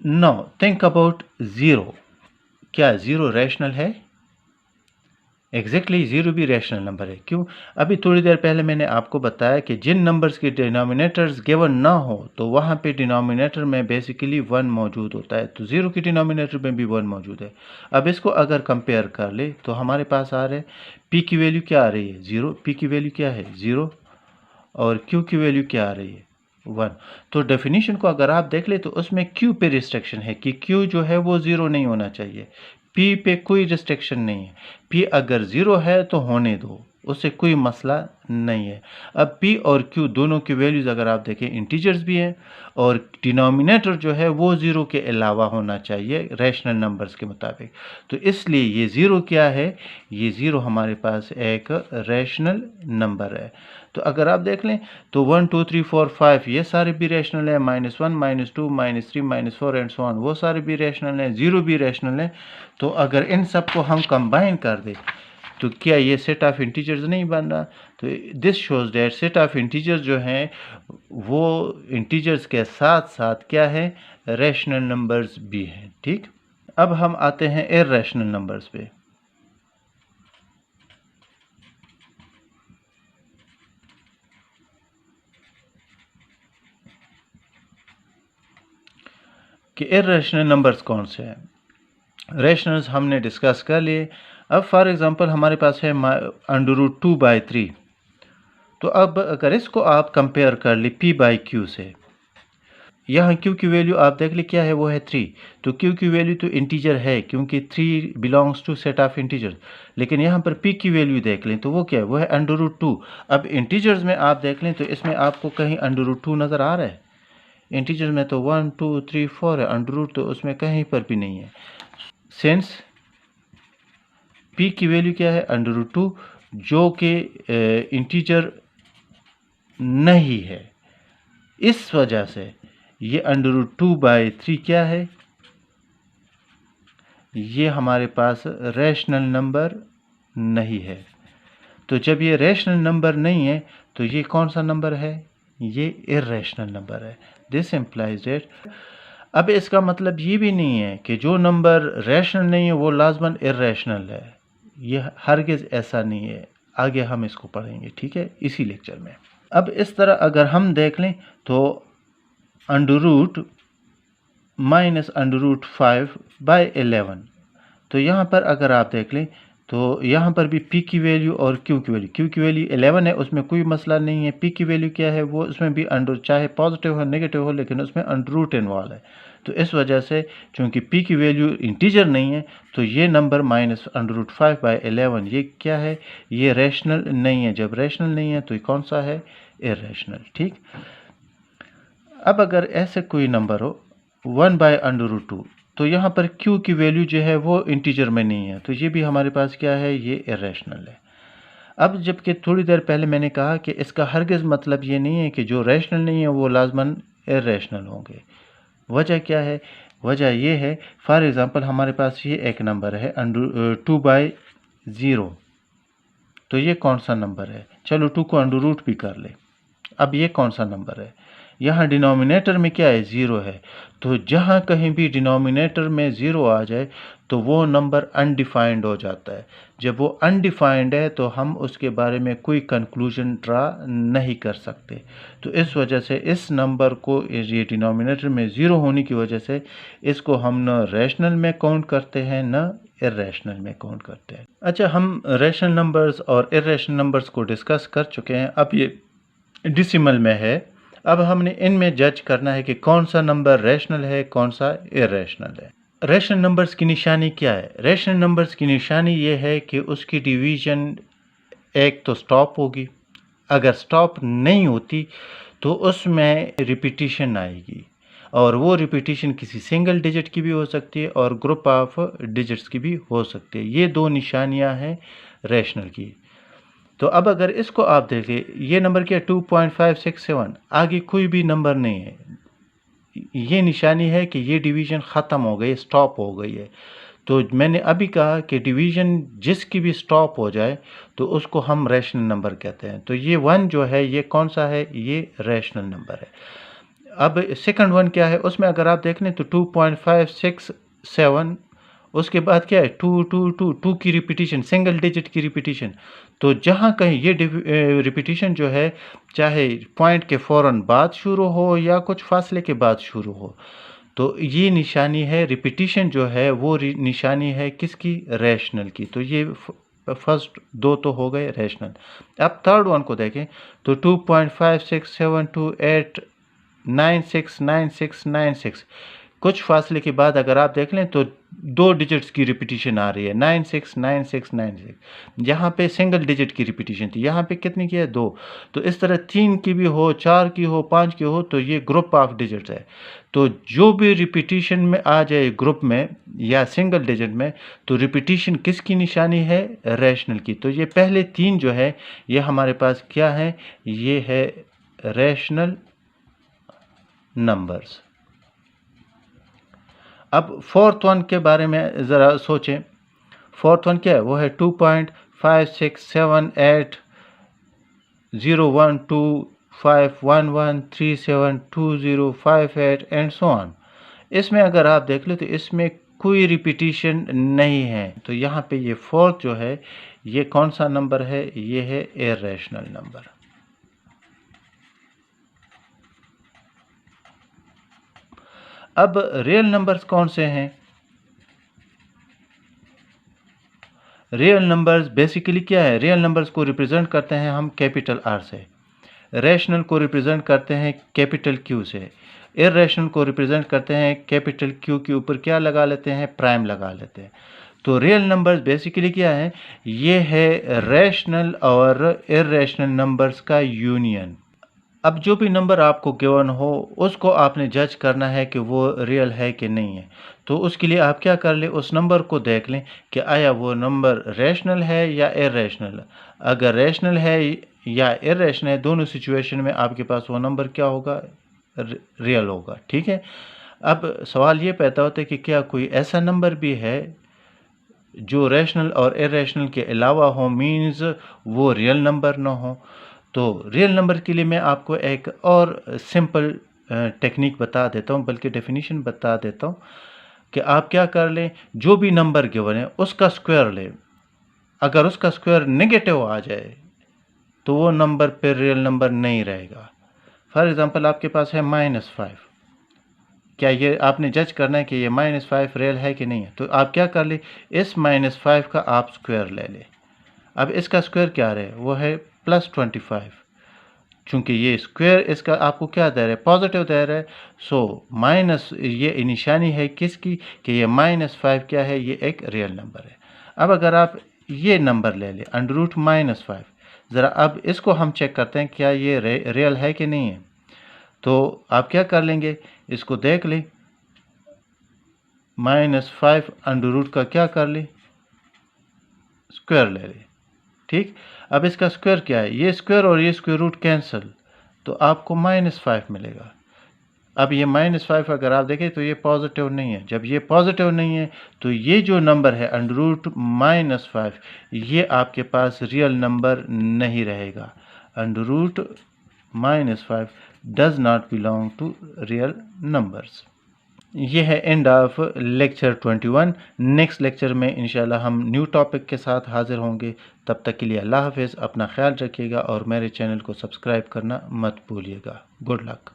Now think about zero. क्या zero rational है? Exactly zero भी रैशनल नंबर है। क्यों? अभी थोड़ी देर पहले मैंने आपको बताया कि जिन नंबर्स के डिनोमिनेटर्स गिवन ना हो तो वहाँ पे डिनोमिनेटर में बेसिकली वन मौजूद होता है, तो ज़ीरो के डिनोमिनेटर में भी वन मौजूद है। अब इसको अगर कंपेयर कर ले तो हमारे पास आ रहा है पी की वैल्यू क्या आ रही है? ज़ीरो। पी की वैल्यू क्या है? ज़ीरो। और क्यू की वैल्यू क्या आ रही है? वन। तो डेफिनेशन को अगर आप देख ले तो उसमें क्यू पे रिस्ट्रिक्शन है कि क्यू जो है वो ज़ीरो नहीं होना चाहिए। पी पे कोई रिस्ट्रिक्शन नहीं है। पी अगर ज़ीरो है तो होने दो, उससे कोई मसला नहीं है। अब पी और क्यू दोनों की वैल्यूज़ अगर आप देखें इंटीजर्स भी हैं और डिनोमिनेटर जो है वो ज़ीरो के अलावा होना चाहिए रैशनल नंबर्स के मुताबिक। तो इसलिए ये ज़ीरो क्या है? ये ज़ीरो हमारे पास एक रैशनल नंबर है। तो अगर आप देख लें तो 1 2 3 4 5 ये सारे भी रैशनल है, -1 -2 -3 -4 एंड सो ऑन वो सारे भी रैशनल हैं, ज़ीरो भी रैशनल है। तो अगर इन सब को हम कंबाइन कर दें तो क्या ये सेट ऑफ इंटीजर्स नहीं बन रहा? तो this shows that set of integers जो हैं वो इंटीजर्स के साथ साथ क्या है? रैशनल नंबर्स भी हैं। ठीक, अब हम आते हैं इररेशनल नंबर्स पे। कि इररेशनल नंबर्स कौन से हैं? रैशनल्स हमने डिस्कस कर लिए। अब फॉर एग्जांपल हमारे पास है √2/3। तो अब अगर इसको आप कंपेयर कर ली p बाई क्यू से, यहाँ q की वैल्यू आप देख ली क्या है? वो है 3। तो q की वैल्यू तो इंटीजर है क्योंकि 3 belongs to set of integers. लेकिन यहाँ पर p की वैल्यू देख लें तो वो क्या है? वो है √2। अब इंटीजर्स में आप देख लें तो इसमें आपको कहीं √2 नज़र आ रहा है? इंटीजर में तो 1 2 3 4 है, √2 तो उसमें कहीं पर भी नहीं है। सिंस p की वैल्यू क्या है? √2 जो कि इंटीजर नहीं है, इस वजह से ये √2/3 क्या है? ये हमारे पास रैशनल नंबर नहीं है। तो जब ये रैशनल नंबर नहीं है तो ये कौन सा नंबर है? ये इररेशनल नंबर है। दिस इम्प्लाइज दैट अब इसका मतलब ये भी नहीं है कि जो नंबर रैशनल नहीं है वो लाजमन इररेशनल है। ये हरगिज़ ऐसा नहीं है। आगे हम इसको पढ़ेंगे, ठीक है, इसी लेक्चर में। अब इस तरह अगर हम देख लें तो √ -√5/11। तो यहाँ पर अगर आप देख लें तो यहाँ पर भी p की वैल्यू और q की वैल्यू 11 है, उसमें कोई मसला नहीं है। p की वैल्यू क्या है? वो उसमें भी अंडर, चाहे पॉजिटिव हो नेगेटिव हो, लेकिन उसमें √ इन्वॉल्व है। तो इस वजह से चूँकि p की वैल्यू इंटीजर नहीं है तो ये नंबर -√5/11 ये क्या है? ये रैशनल नहीं है। जब रैशनल नहीं है तो ये कौन सा है? इररेशनल। ठीक, अब अगर ऐसे कोई नंबर हो 1/√2 तो यहाँ पर q की वैल्यू जो है वो इंटीजर में नहीं है, तो ये भी हमारे पास क्या है? ये इररेशनल है। अब जबकि थोड़ी देर पहले मैंने कहा कि इसका हरगिज़ मतलब ये नहीं है कि जो रैशनल नहीं है वो लाजमन इररेशनल होंगे। वजह क्या है? वजह ये है, फॉर एग्ज़ाम्पल हमारे पास ये एक नंबर है 2/0। तो ये कौन सा नंबर है? चलो 2 को √ भी कर ले। अब ये कौन सा नंबर है? यहाँ डिनोमिनेटर में क्या है? ज़ीरो है। तो जहाँ कहीं भी डिनोमिनेटर में ज़ीरो आ जाए तो वो नंबर अनडिफाइंड हो जाता है। जब वो अनडिफाइंड है तो हम उसके बारे में कोई कंक्लूजन ड्रा नहीं कर सकते। तो इस वजह से इस नंबर को, ये डिनोमिनेटर में ज़ीरो होने की वजह से इसको हम न रैशनल में काउंट करते हैं न इररेशनल में काउंट करते हैं। अच्छा, हम रैशनल नंबर्स और इररेशनल नंबर्स को डिस्कस कर चुके हैं। अब ये डिसिमल में है। अब हमने इनमें जज करना है कि कौन सा नंबर रैशनल है, कौन सा इररेशनल है। रैशनल नंबर्स की निशानी क्या है? रैशनल नंबर्स की निशानी ये है कि उसकी डिवीजन एक तो स्टॉप होगी। अगर स्टॉप नहीं होती तो उसमें रिपीटिशन आएगी, और वो रिपीटिशन किसी सिंगल डिजिट की भी हो सकती है और ग्रुप ऑफ डिजिट्स की भी हो सकती है। ये दो निशानियां हैं रैशनल की। तो अब अगर इसको आप देखें, ये नंबर क्या? 2.567, आगे कोई भी नंबर नहीं है। ये निशानी है कि ये डिवीज़न ख़त्म हो गई, स्टॉप हो गई है। तो मैंने अभी कहा कि डिवीज़न जिसकी भी स्टॉप हो जाए तो उसको हम रैशनल नंबर कहते हैं। तो ये 1 जो है ये कौन सा है? ये रैशनल नंबर है। अब सेकंड वन क्या है, उसमें अगर आप देख लें तो 2.567, उसके बाद क्या है 2 की रिपीटिशन, सिंगल डिजिट की रिपीटिशन। तो जहाँ कहीं ये रिपीटिशन जो है, चाहे पॉइंट के फ़ौरन बाद शुरू हो या कुछ फासले के बाद शुरू हो, तो ये निशानी है, रिपीटिशन जो है वो निशानी है किसकी, रैशनल की। तो ये फर्स्ट दो तो हो गए रैशनल। अब थर्ड वन को देखें तो 2.5672896996, कुछ फासले के बाद अगर आप देख लें तो 2 डिजिट्स की रिपीटिशन आ रही है, 969696। यहाँ पे सिंगल डिजिट की रिपीटिशन थी, यहाँ पे कितनी की है, 2। तो इस तरह 3 की भी हो, 4 की हो, 5 की हो, तो ये ग्रुप ऑफ डिजिट्स है। तो जो भी रिपीटिशन में आ जाए ग्रुप में या सिंगल डिजिट में, तो रिपीटिशन किसकी निशानी है, रैशनल की। तो ये पहले 3 जो है ये हमारे पास क्या है, ये है रैशनल नंबर्स। अब फोर्थ वन के बारे में ज़रा सोचें। फोर्थ वन क्या है, वो है 2.5678012511372058 एंड सो ऑन। इसमें अगर आप देख ले तो इसमें कोई रिपीटिशन नहीं है। तो यहाँ पे ये फोर्थ जो है ये कौन सा नंबर है, ये है इर्रेशनल नंबर। अब रियल नंबर्स कौन से हैं? रियल नंबर्स बेसिकली क्या है, रियल नंबर्स को रिप्रेजेंट करते हैं हम कैपिटल आर से, रैशनल को रिप्रेजेंट करते हैं कैपिटल क्यू से, इर्रेशनल को रिप्रेजेंट करते हैं कैपिटल क्यू के ऊपर क्या लगा लेते हैं, प्राइम लगा लेते हैं। तो रियल नंबर्स बेसिकली क्या है, ये है रैशनल और इर्रेशनल नंबर्स का यूनियन। अब जो भी नंबर आपको गिवन हो उसको आपने जज करना है कि वो रियल है कि नहीं है। तो उसके लिए आप क्या कर लें, उस नंबर को देख लें कि आया वो नंबर रैशनल है या इर्रेशनल। अगर रैशनल है या इर्रेशनल है, दोनों सिचुएशन में आपके पास वो नंबर क्या होगा, रियल होगा। ठीक है। अब सवाल ये पैदा होता है कि क्या कोई ऐसा नंबर भी है जो रैशनल और इर्रेशनल के अलावा हो, मीन्स वो रियल नंबर ना हो। तो रियल नंबर के लिए मैं आपको एक और सिंपल टेक्निक बता देता हूँ, बल्कि डेफिनेशन बता देता हूँ कि आप क्या कर लें, जो भी नंबर गिवन है उसका स्क्वायर लें। अगर उसका स्क्वायर नेगेटिव आ जाए तो वो नंबर फिर रियल नंबर नहीं रहेगा। फॉर एग्जांपल आपके पास है -5, क्या ये आपने जज करना है कि ये -5 रियल है कि नहीं है। तो आप क्या कर ले, इस -5 का आप स्क्वायर ले लें। अब इसका स्क्वायर क्या रहे, वो है +25। चूंकि ये स्क्वायर इसका आपको क्या दे रहा है, पॉजिटिव दे रहा है। सो माइनस ये निशानी है किसकी, कि ये -5 क्या है, ये एक रियल नंबर है। अब अगर आप ये नंबर ले लें √-5, ज़रा अब इसको हम चेक करते हैं क्या ये रियल है कि नहीं है। तो आप क्या कर लेंगे, इसको देख लें, -5 अंडर रूट का क्या कर ले, स्क्वायर ले ले। ठीक। अब इसका स्क्वायर क्या है, ये स्क्वायर और ये स्क्वायर रूट कैंसिल, तो आपको -5 मिलेगा। अब ये -5 अगर आप देखें तो ये पॉजिटिव नहीं है। जब ये पॉजिटिव नहीं है तो ये जो नंबर है √-5, ये आपके पास रियल नंबर नहीं रहेगा। √-5 does not belong to real numbers. ये है end of lecture 21। Next lecture में इंशाल्लाह हम न्यू टॉपिक के साथ हाजिर होंगे। तब तक के लिए अल्लाह हाफिज़, अपना ख्याल रखिएगा और मेरे चैनल को सब्सक्राइब करना मत भूलिएगा। Good luck.